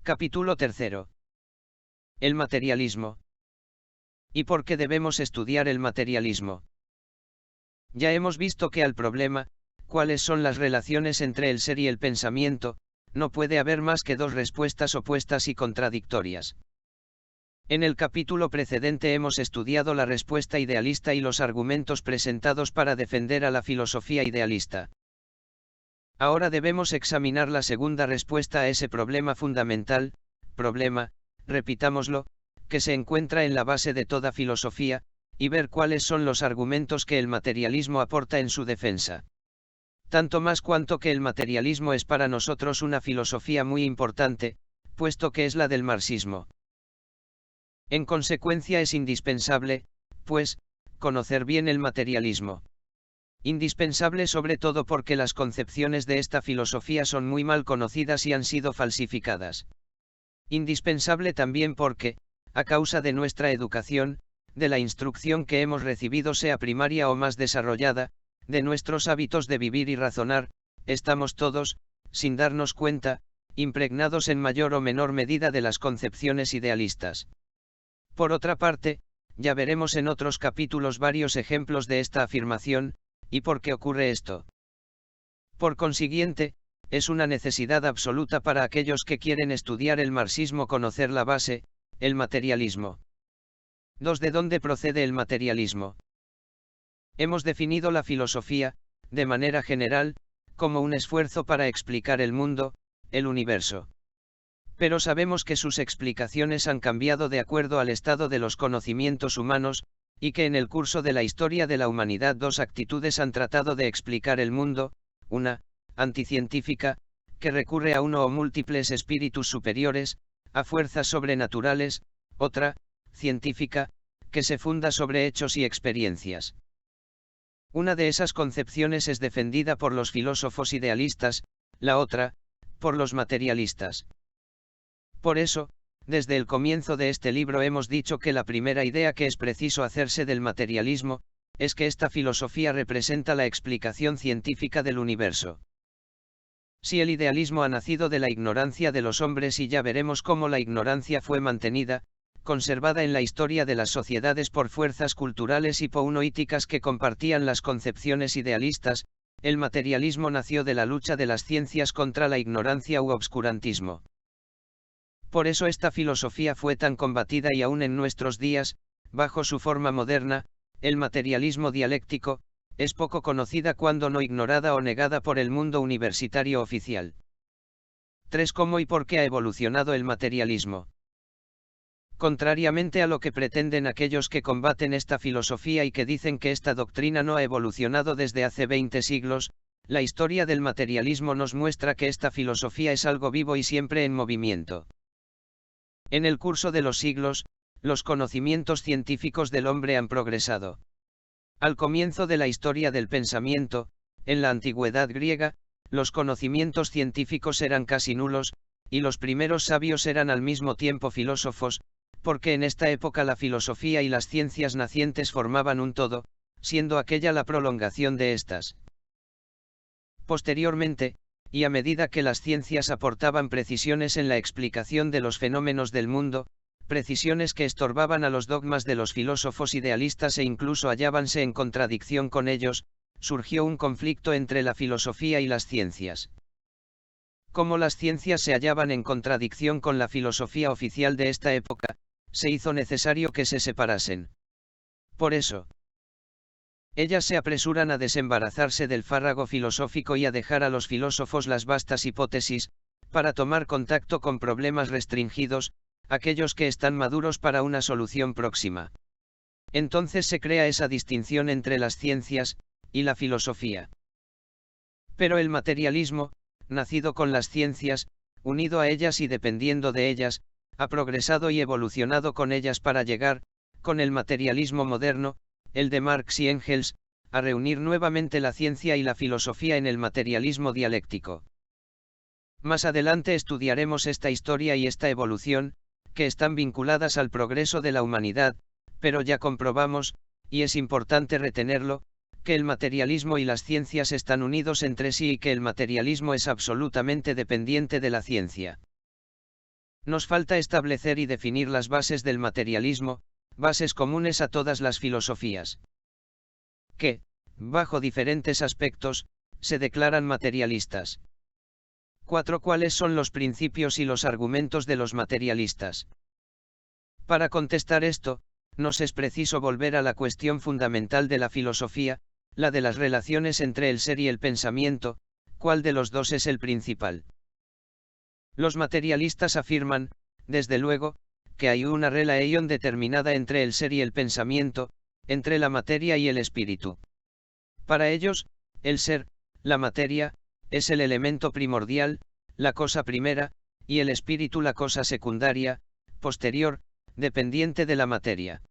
Capítulo 3. El materialismo. ¿Y por qué debemos estudiar el materialismo? Ya hemos visto que al problema, ¿cuáles son las relaciones entre el ser y el pensamiento?, no puede haber más que dos respuestas opuestas y contradictorias. En el capítulo precedente hemos estudiado la respuesta idealista y los argumentos presentados para defender a la filosofía idealista. Ahora debemos examinar la segunda respuesta a ese problema fundamental, repitámoslo, que se encuentra en la base de toda filosofía, y ver cuáles son los argumentos que el materialismo aporta en su defensa. Tanto más cuanto que el materialismo es para nosotros una filosofía muy importante, puesto que es la del marxismo. En consecuencia es indispensable, pues, conocer bien el materialismo. Indispensable sobre todo porque las concepciones de esta filosofía son muy mal conocidas y han sido falsificadas. Indispensable también porque, a causa de nuestra educación, de la instrucción que hemos recibido sea primaria o más desarrollada, de nuestros hábitos de vivir y razonar, estamos todos, sin darnos cuenta, impregnados en mayor o menor medida de las concepciones idealistas. Por otra parte, ya veremos en otros capítulos varios ejemplos de esta afirmación, ¿y por qué ocurre esto? Por consiguiente, es una necesidad absoluta para aquellos que quieren estudiar el marxismo conocer la base, el materialismo. 2. ¿De dónde procede el materialismo? Hemos definido la filosofía, de manera general, como un esfuerzo para explicar el mundo, el universo. Pero sabemos que sus explicaciones han cambiado de acuerdo al estado de los conocimientos humanos, y que en el curso de la historia de la humanidad dos actitudes han tratado de explicar el mundo, una, anticientífica, que recurre a uno o múltiples espíritus superiores, a fuerzas sobrenaturales, otra, científica, que se funda sobre hechos y experiencias. Una de esas concepciones es defendida por los filósofos idealistas, la otra, por los materialistas. Por eso, desde el comienzo de este libro hemos dicho que la primera idea que es preciso hacerse del materialismo, es que esta filosofía representa la explicación científica del universo. Si el idealismo ha nacido de la ignorancia de los hombres y ya veremos cómo la ignorancia fue mantenida, conservada en la historia de las sociedades por fuerzas culturales y poenoíticas que compartían las concepciones idealistas, el materialismo nació de la lucha de las ciencias contra la ignorancia u obscurantismo. Por eso esta filosofía fue tan combatida y aún en nuestros días, bajo su forma moderna, el materialismo dialéctico, es poco conocida cuando no ignorada o negada por el mundo universitario oficial. 3. ¿Cómo y por qué ha evolucionado el materialismo? Contrariamente a lo que pretenden aquellos que combaten esta filosofía y que dicen que esta doctrina no ha evolucionado desde hace 20 siglos, la historia del materialismo nos muestra que esta filosofía es algo vivo y siempre en movimiento. En el curso de los siglos, los conocimientos científicos del hombre han progresado. Al comienzo de la historia del pensamiento, en la antigüedad griega, los conocimientos científicos eran casi nulos, y los primeros sabios eran al mismo tiempo filósofos, porque en esta época la filosofía y las ciencias nacientes formaban un todo, siendo aquella la prolongación de estas. Posteriormente, y a medida que las ciencias aportaban precisiones en la explicación de los fenómenos del mundo, precisiones que estorbaban a los dogmas de los filósofos idealistas e incluso hallábanse en contradicción con ellos, surgió un conflicto entre la filosofía y las ciencias. Como las ciencias se hallaban en contradicción con la filosofía oficial de esta época, se hizo necesario que se separasen. Por eso, ellas se apresuran a desembarazarse del fárrago filosófico y a dejar a los filósofos las vastas hipótesis, para tomar contacto con problemas restringidos, aquellos que están maduros para una solución próxima. Entonces se crea esa distinción entre las ciencias y la filosofía. Pero el materialismo, nacido con las ciencias, unido a ellas y dependiendo de ellas, ha progresado y evolucionado con ellas para llegar, con el materialismo moderno, el de Marx y Engels, a reunir nuevamente la ciencia y la filosofía en el materialismo dialéctico. Más adelante estudiaremos esta historia y esta evolución, que están vinculadas al progreso de la humanidad, pero ya comprobamos, y es importante retenerlo, que el materialismo y las ciencias están unidos entre sí y que el materialismo es absolutamente dependiente de la ciencia. Nos falta establecer y definir las bases del materialismo, bases comunes a todas las filosofías, que, bajo diferentes aspectos, se declaran materialistas. 4. ¿Cuáles son los principios y los argumentos de los materialistas? Para contestar esto, nos es preciso volver a la cuestión fundamental de la filosofía, la de las relaciones entre el ser y el pensamiento, ¿cuál de los dos es el principal? Los materialistas afirman, desde luego, que hay una relación determinada entre el ser y el pensamiento, entre la materia y el espíritu. Para ellos, el ser, la materia, es el elemento primordial, la cosa primera, y el espíritu la cosa secundaria, posterior, dependiente de la materia.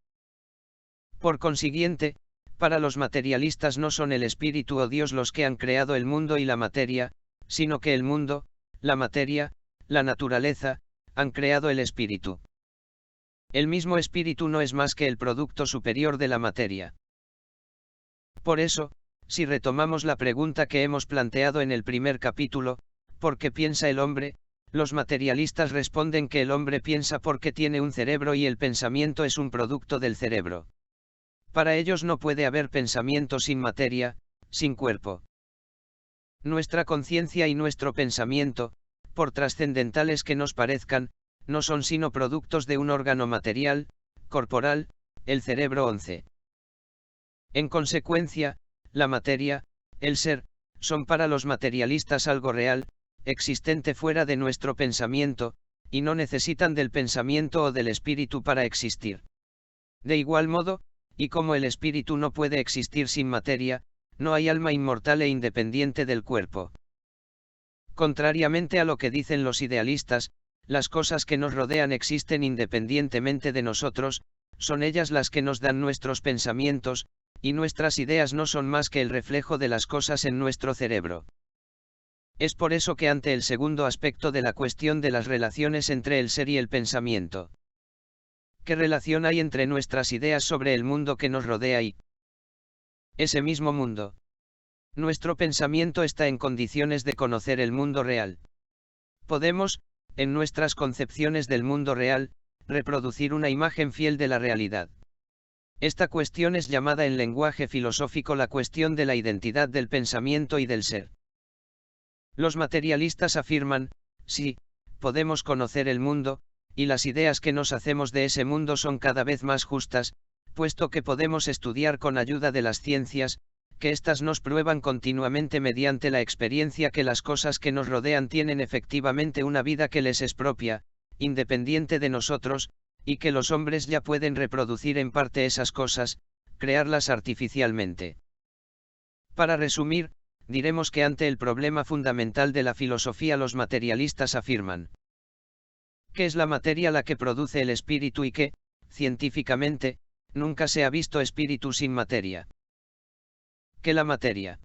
Por consiguiente, para los materialistas no son el espíritu o Dios los que han creado el mundo y la materia, sino que el mundo, la materia, la naturaleza, han creado el espíritu. El mismo espíritu no es más que el producto superior de la materia. Por eso, si retomamos la pregunta que hemos planteado en el primer capítulo, ¿por qué piensa el hombre?, los materialistas responden que el hombre piensa porque tiene un cerebro y el pensamiento es un producto del cerebro. Para ellos no puede haber pensamiento sin materia, sin cuerpo. Nuestra conciencia y nuestro pensamiento, por trascendentales que nos parezcan, no son sino productos de un órgano material, corporal, el cerebro 11. En consecuencia, la materia, el ser, son para los materialistas algo real, existente fuera de nuestro pensamiento, y no necesitan del pensamiento o del espíritu para existir. De igual modo, y como el espíritu no puede existir sin materia, no hay alma inmortal e independiente del cuerpo. Contrariamente a lo que dicen los idealistas, las cosas que nos rodean existen independientemente de nosotros, son ellas las que nos dan nuestros pensamientos, y nuestras ideas no son más que el reflejo de las cosas en nuestro cerebro. Es por eso que ante el segundo aspecto de la cuestión de las relaciones entre el ser y el pensamiento, ¿qué relación hay entre nuestras ideas sobre el mundo que nos rodea y ese mismo mundo? Nuestro pensamiento está en condiciones de conocer el mundo real. Podemos, en nuestras concepciones del mundo real, reproducir una imagen fiel de la realidad. Esta cuestión es llamada en lenguaje filosófico la cuestión de la identidad del pensamiento y del ser. Los materialistas afirman, sí, podemos conocer el mundo, y las ideas que nos hacemos de ese mundo son cada vez más justas, puesto que podemos estudiar con ayuda de las ciencias, que éstas nos prueban continuamente mediante la experiencia que las cosas que nos rodean tienen efectivamente una vida que les es propia, independiente de nosotros, y que los hombres ya pueden reproducir en parte esas cosas, crearlas artificialmente. Para resumir, diremos que ante el problema fundamental de la filosofía los materialistas afirman que es la materia la que produce el espíritu y que, científicamente, nunca se ha visto espíritu sin materia. Que la materia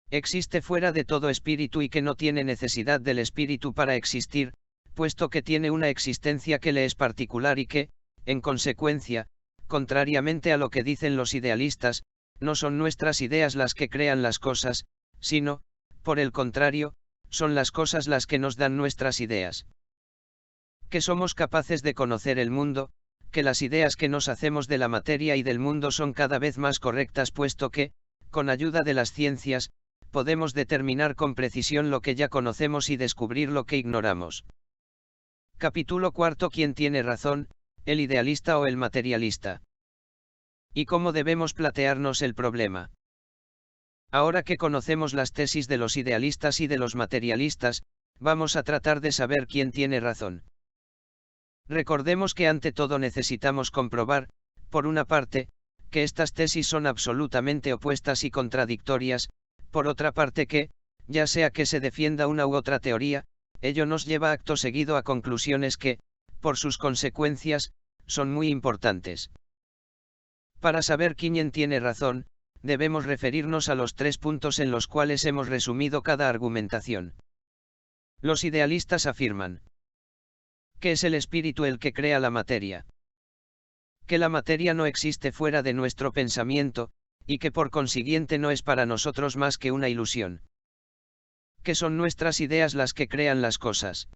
existe fuera de todo espíritu y que no tiene necesidad del espíritu para existir, puesto que tiene una existencia que le es particular y que, en consecuencia, contrariamente a lo que dicen los idealistas, no son nuestras ideas las que crean las cosas, sino, por el contrario, son las cosas las que nos dan nuestras ideas. Que somos capaces de conocer el mundo, que las ideas que nos hacemos de la materia y del mundo son cada vez más correctas puesto que, con ayuda de las ciencias, podemos determinar con precisión lo que ya conocemos y descubrir lo que ignoramos. Capítulo 4. ¿Quién tiene razón, el idealista o el materialista? ¿Y cómo debemos plantearnos el problema? Ahora que conocemos las tesis de los idealistas y de los materialistas, vamos a tratar de saber quién tiene razón. Recordemos que ante todo necesitamos comprobar, por una parte, que estas tesis son absolutamente opuestas y contradictorias, por otra parte que, ya sea que se defienda una u otra teoría, ello nos lleva acto seguido a conclusiones que, por sus consecuencias, son muy importantes. Para saber quién tiene razón, debemos referirnos a los 3 puntos en los cuales hemos resumido cada argumentación. Los idealistas afirman que es el espíritu el que crea la materia. Que la materia no existe fuera de nuestro pensamiento, y que por consiguiente no es para nosotros más que una ilusión. Que son nuestras ideas las que crean las cosas.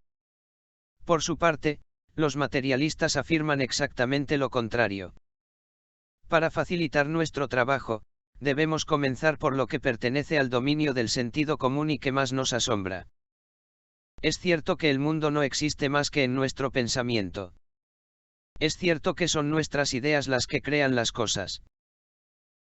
Por su parte, los materialistas afirman exactamente lo contrario. Para facilitar nuestro trabajo, debemos comenzar por lo que pertenece al dominio del sentido común y que más nos asombra. Es cierto que el mundo no existe más que en nuestro pensamiento. Es cierto que son nuestras ideas las que crean las cosas.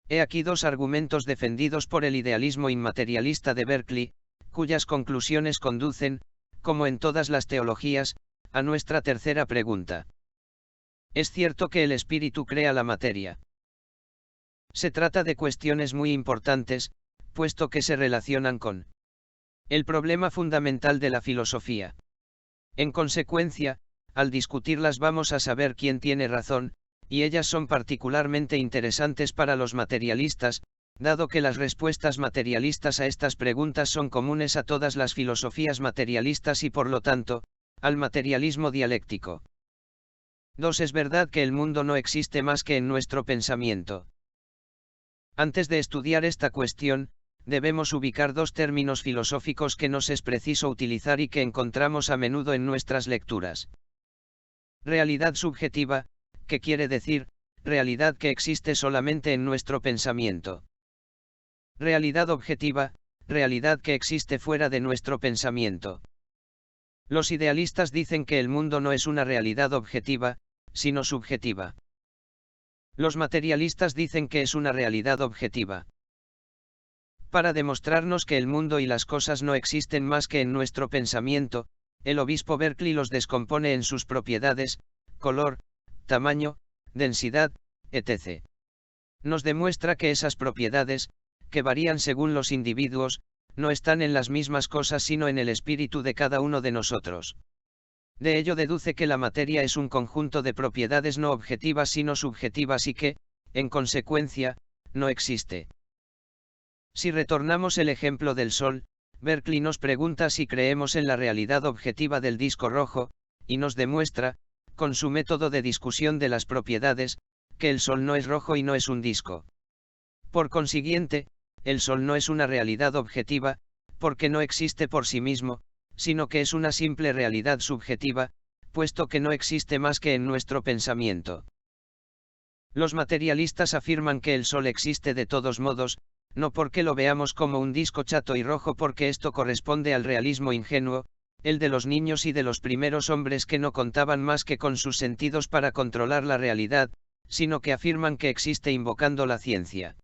He aquí dos argumentos defendidos por el idealismo inmaterialista de Berkeley, cuyas conclusiones conducen, como en todas las teologías, a nuestra tercera pregunta. ¿Es cierto que el espíritu crea la materia? Se trata de cuestiones muy importantes, puesto que se relacionan con el problema fundamental de la filosofía. En consecuencia, al discutirlas vamos a saber quién tiene razón, y ellas son particularmente interesantes para los materialistas, dado que las respuestas materialistas a estas preguntas son comunes a todas las filosofías materialistas y por lo tanto, al materialismo dialéctico. 2. Es verdad que el mundo no existe más que en nuestro pensamiento. Antes de estudiar esta cuestión, debemos ubicar dos términos filosóficos que nos es preciso utilizar y que encontramos a menudo en nuestras lecturas. Realidad subjetiva, que quiere decir, realidad que existe solamente en nuestro pensamiento. Realidad objetiva, realidad que existe fuera de nuestro pensamiento. Los idealistas dicen que el mundo no es una realidad objetiva, sino subjetiva. Los materialistas dicen que es una realidad objetiva. Para demostrarnos que el mundo y las cosas no existen más que en nuestro pensamiento, el obispo Berkeley los descompone en sus propiedades, color, tamaño, densidad, etc. Nos demuestra que esas propiedades, que varían según los individuos, no están en las mismas cosas sino en el espíritu de cada uno de nosotros. De ello deduce que la materia es un conjunto de propiedades no objetivas sino subjetivas y que, en consecuencia, no existe. Si retornamos el ejemplo del Sol, Berkeley nos pregunta si creemos en la realidad objetiva del disco rojo, y nos demuestra, con su método de discusión de las propiedades, que el Sol no es rojo y no es un disco. Por consiguiente, el Sol no es una realidad objetiva, porque no existe por sí mismo, sino que es una simple realidad subjetiva, puesto que no existe más que en nuestro pensamiento. Los materialistas afirman que el Sol existe de todos modos, no porque lo veamos como un disco chato y rojo porque esto corresponde al realismo ingenuo, el de los niños y de los primeros hombres que no contaban más que con sus sentidos para controlar la realidad, sino que afirman que existe invocando la ciencia.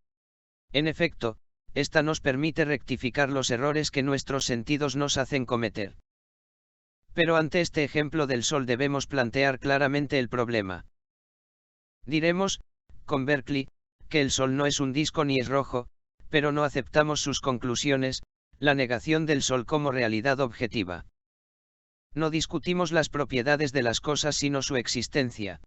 En efecto, esta nos permite rectificar los errores que nuestros sentidos nos hacen cometer. Pero ante este ejemplo del Sol debemos plantear claramente el problema. Diremos, con Berkeley, que el Sol no es un disco ni es rojo, pero no aceptamos sus conclusiones, la negación del Sol como realidad objetiva. No discutimos las propiedades de las cosas sino su existencia.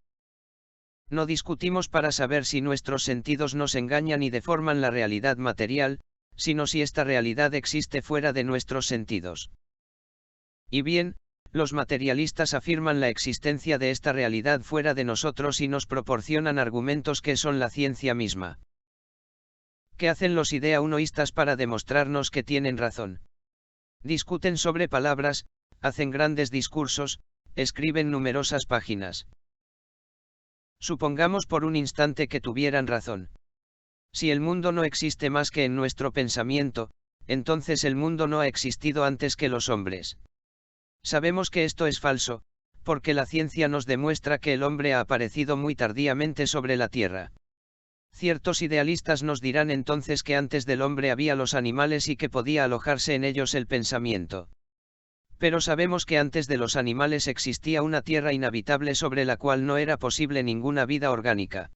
No discutimos para saber si nuestros sentidos nos engañan y deforman la realidad material, sino si esta realidad existe fuera de nuestros sentidos. Y bien, los materialistas afirman la existencia de esta realidad fuera de nosotros y nos proporcionan argumentos que son la ciencia misma. ¿Qué hacen los idea-unoístas para demostrarnos que tienen razón? Discuten sobre palabras, hacen grandes discursos, escriben numerosas páginas. Supongamos por un instante que tuvieran razón. Si el mundo no existe más que en nuestro pensamiento, entonces el mundo no ha existido antes que los hombres. Sabemos que esto es falso, porque la ciencia nos demuestra que el hombre ha aparecido muy tardíamente sobre la Tierra. Ciertos idealistas nos dirán entonces que antes del hombre había los animales y que podía alojarse en ellos el pensamiento. Pero sabemos que antes de los animales existía una tierra inhabitable sobre la cual no era posible ninguna vida orgánica.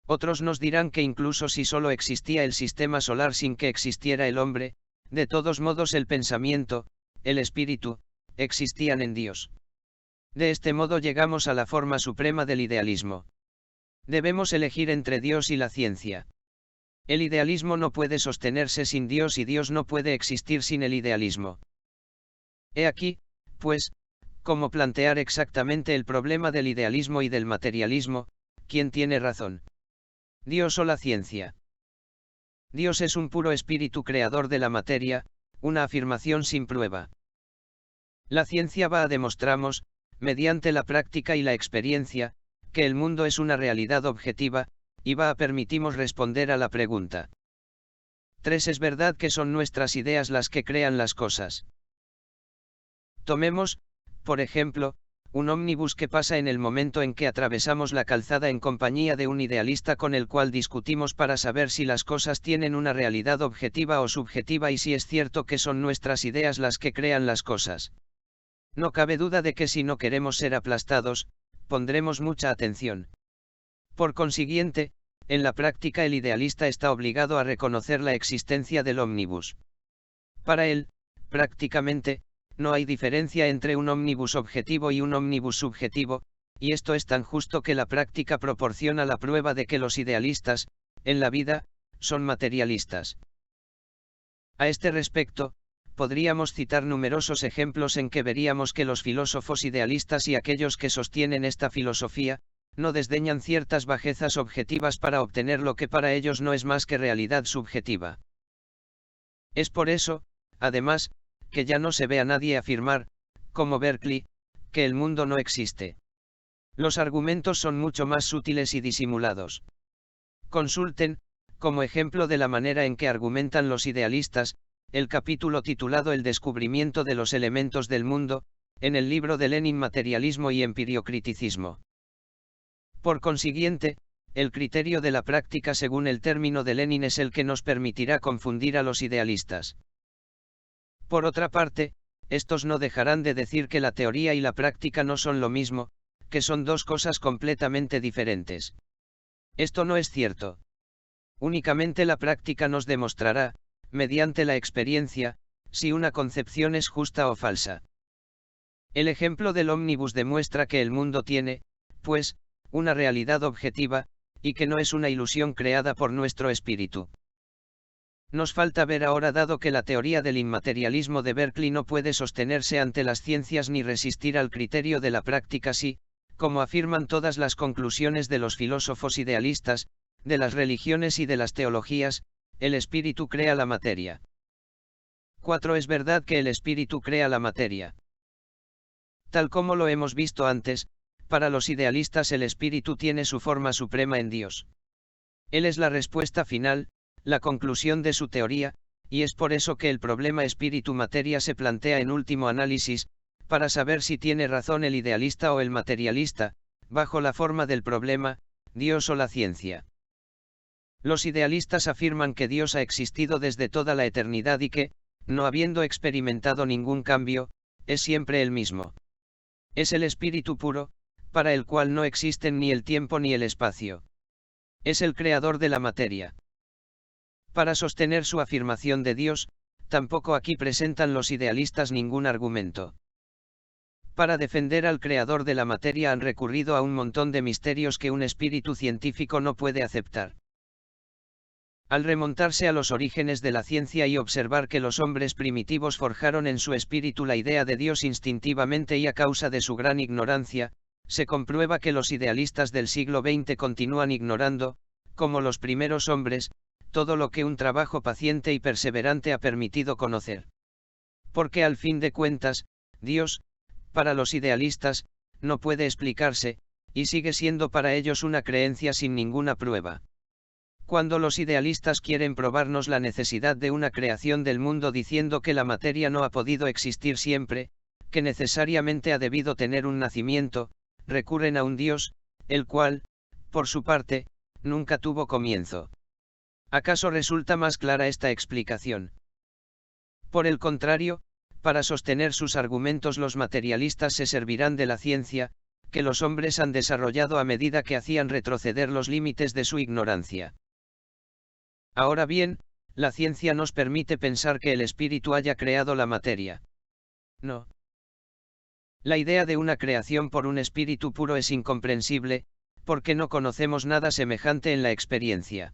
Otros nos dirán que incluso si solo existía el sistema solar sin que existiera el hombre, de todos modos el pensamiento, el espíritu, existían en Dios. De este modo llegamos a la forma suprema del idealismo. Debemos elegir entre Dios y la ciencia. El idealismo no puede sostenerse sin Dios y Dios no puede existir sin el idealismo. He aquí, pues, cómo plantear exactamente el problema del idealismo y del materialismo, ¿quién tiene razón? ¿Dios o la ciencia? Dios es un puro espíritu creador de la materia, una afirmación sin prueba. La ciencia va a demostrarnos, mediante la práctica y la experiencia, que el mundo es una realidad objetiva, y permitimos responder a la pregunta. 3. Es verdad que son nuestras ideas las que crean las cosas. Tomemos, por ejemplo, un ómnibus que pasa en el momento en que atravesamos la calzada en compañía de un idealista con el cual discutimos para saber si las cosas tienen una realidad objetiva o subjetiva y si es cierto que son nuestras ideas las que crean las cosas. No cabe duda de que si no queremos ser aplastados, pondremos mucha atención. Por consiguiente, en la práctica el idealista está obligado a reconocer la existencia del ómnibus. Para él, prácticamente, no hay diferencia entre un ómnibus objetivo y un ómnibus subjetivo, y esto es tan justo que la práctica proporciona la prueba de que los idealistas, en la vida, son materialistas. A este respecto, podríamos citar numerosos ejemplos en que veríamos que los filósofos idealistas y aquellos que sostienen esta filosofía, no desdeñan ciertas bajezas objetivas para obtener lo que para ellos no es más que realidad subjetiva. Es por eso, además, que ya no se ve a nadie afirmar, como Berkeley, que el mundo no existe. Los argumentos son mucho más sutiles y disimulados. Consulten, como ejemplo de la manera en que argumentan los idealistas, el capítulo titulado El descubrimiento de los elementos del mundo, en el libro de Lenin Materialismo y Empiriocriticismo. Por consiguiente, el criterio de la práctica según el término de Lenin es el que nos permitirá confundir a los idealistas. Por otra parte, estos no dejarán de decir que la teoría y la práctica no son lo mismo, que son dos cosas completamente diferentes. Esto no es cierto. Únicamente la práctica nos demostrará, mediante la experiencia, si una concepción es justa o falsa. El ejemplo del ómnibus demuestra que el mundo tiene, pues, una realidad objetiva, y que no es una ilusión creada por nuestro espíritu. Nos falta ver ahora, dado que la teoría del inmaterialismo de Berkeley no puede sostenerse ante las ciencias ni resistir al criterio de la práctica si, como afirman todas las conclusiones de los filósofos idealistas, de las religiones y de las teologías, el espíritu crea la materia. 4. Es verdad que el espíritu crea la materia. Tal como lo hemos visto antes, para los idealistas el espíritu tiene su forma suprema en Dios. Él es la respuesta final, la conclusión de su teoría, y es por eso que el problema espíritu-materia se plantea en último análisis, para saber si tiene razón el idealista o el materialista, bajo la forma del problema, Dios o la ciencia. Los idealistas afirman que Dios ha existido desde toda la eternidad y que, no habiendo experimentado ningún cambio, es siempre el mismo. Es el espíritu puro, para el cual no existen ni el tiempo ni el espacio. Es el creador de la materia. Para sostener su afirmación de Dios, tampoco aquí presentan los idealistas ningún argumento. Para defender al creador de la materia han recurrido a un montón de misterios que un espíritu científico no puede aceptar. Al remontarse a los orígenes de la ciencia y observar que los hombres primitivos forjaron en su espíritu la idea de Dios instintivamente y a causa de su gran ignorancia, se comprueba que los idealistas del siglo XX continúan ignorando, como los primeros hombres, todo lo que un trabajo paciente y perseverante ha permitido conocer. Porque al fin de cuentas, Dios, para los idealistas, no puede explicarse, y sigue siendo para ellos una creencia sin ninguna prueba. Cuando los idealistas quieren probarnos la necesidad de una creación del mundo diciendo que la materia no ha podido existir siempre, que necesariamente ha debido tener un nacimiento, recurren a un Dios, el cual, por su parte, nunca tuvo comienzo. ¿Acaso resulta más clara esta explicación? Por el contrario, para sostener sus argumentos los materialistas se servirán de la ciencia, que los hombres han desarrollado a medida que hacían retroceder los límites de su ignorancia. Ahora bien, la ciencia nos permite pensar que el espíritu haya creado la materia. No. La idea de una creación por un espíritu puro es incomprensible, porque no conocemos nada semejante en la experiencia.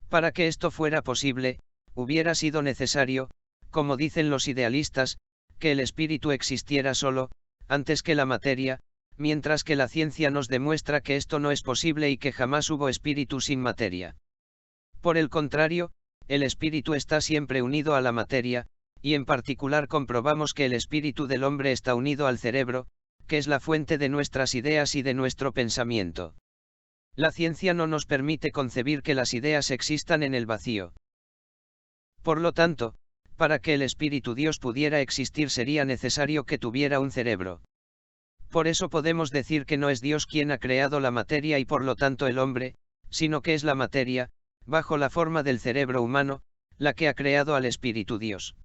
Para que esto fuera posible, hubiera sido necesario, como dicen los idealistas, que el espíritu existiera solo, antes que la materia, mientras que la ciencia nos demuestra que esto no es posible y que jamás hubo espíritu sin materia. Por el contrario, el espíritu está siempre unido a la materia, y en particular comprobamos que el espíritu del hombre está unido al cerebro, que es la fuente de nuestras ideas y de nuestro pensamiento. La ciencia no nos permite concebir que las ideas existan en el vacío. Por lo tanto, para que el Espíritu Dios pudiera existir sería necesario que tuviera un cerebro. Por eso podemos decir que no es Dios quien ha creado la materia y por lo tanto el hombre, sino que es la materia, bajo la forma del cerebro humano, la que ha creado al Espíritu Dios.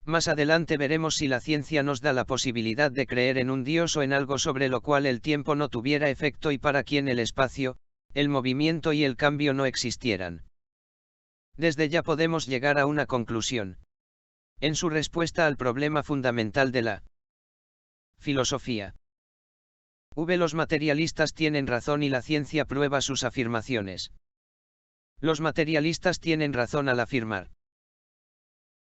Más adelante veremos si la ciencia nos da la posibilidad de creer en un Dios o en algo sobre lo cual el tiempo no tuviera efecto y para quien el espacio, el movimiento y el cambio no existieran. Desde ya podemos llegar a una conclusión. En su respuesta al problema fundamental de la filosofía. Los materialistas tienen razón y la ciencia prueba sus afirmaciones. Los materialistas tienen razón al afirmar.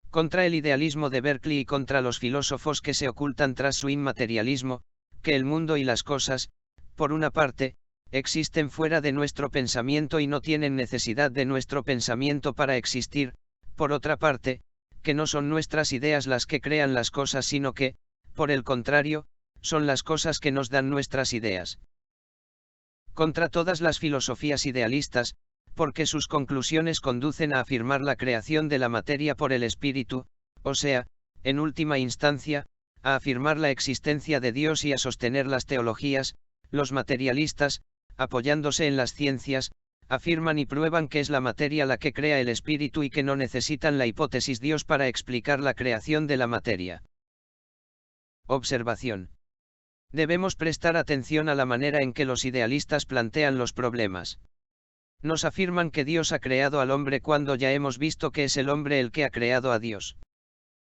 Contra el idealismo de Berkeley y contra los filósofos que se ocultan tras su inmaterialismo, que el mundo y las cosas, por una parte, existen fuera de nuestro pensamiento y no tienen necesidad de nuestro pensamiento para existir, por otra parte, que no son nuestras ideas las que crean las cosas sino que, por el contrario, son las cosas que nos dan nuestras ideas. Contra todas las filosofías idealistas, porque sus conclusiones conducen a afirmar la creación de la materia por el espíritu, o sea, en última instancia, a afirmar la existencia de Dios y a sostener las teologías, los materialistas, apoyándose en las ciencias, afirman y prueban que es la materia la que crea el espíritu y que no necesitan la hipótesis Dios para explicar la creación de la materia. Observación. Debemos prestar atención a la manera en que los idealistas plantean los problemas. Nos afirman que Dios ha creado al hombre cuando ya hemos visto que es el hombre el que ha creado a Dios.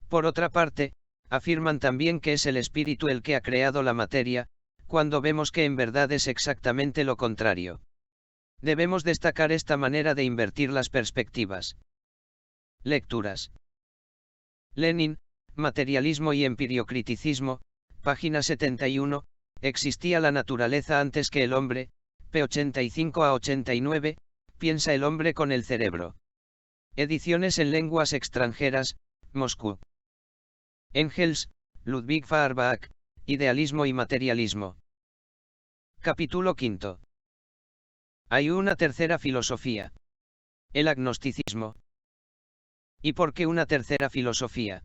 Por otra parte, afirman también que es el espíritu el que ha creado la materia, cuando vemos que en verdad es exactamente lo contrario. Debemos destacar esta manera de invertir las perspectivas. Lecturas. Lenin, Materialismo y Empiriocriticismo, página 71, existía la naturaleza antes que el hombre, p. 85 a 89, piensa el hombre con el cerebro. Ediciones en lenguas extranjeras, Moscú. Engels, Ludwig Feuerbach, Idealismo y Materialismo. Capítulo 5. Hay una tercera filosofía. El agnosticismo. ¿Y por qué una tercera filosofía?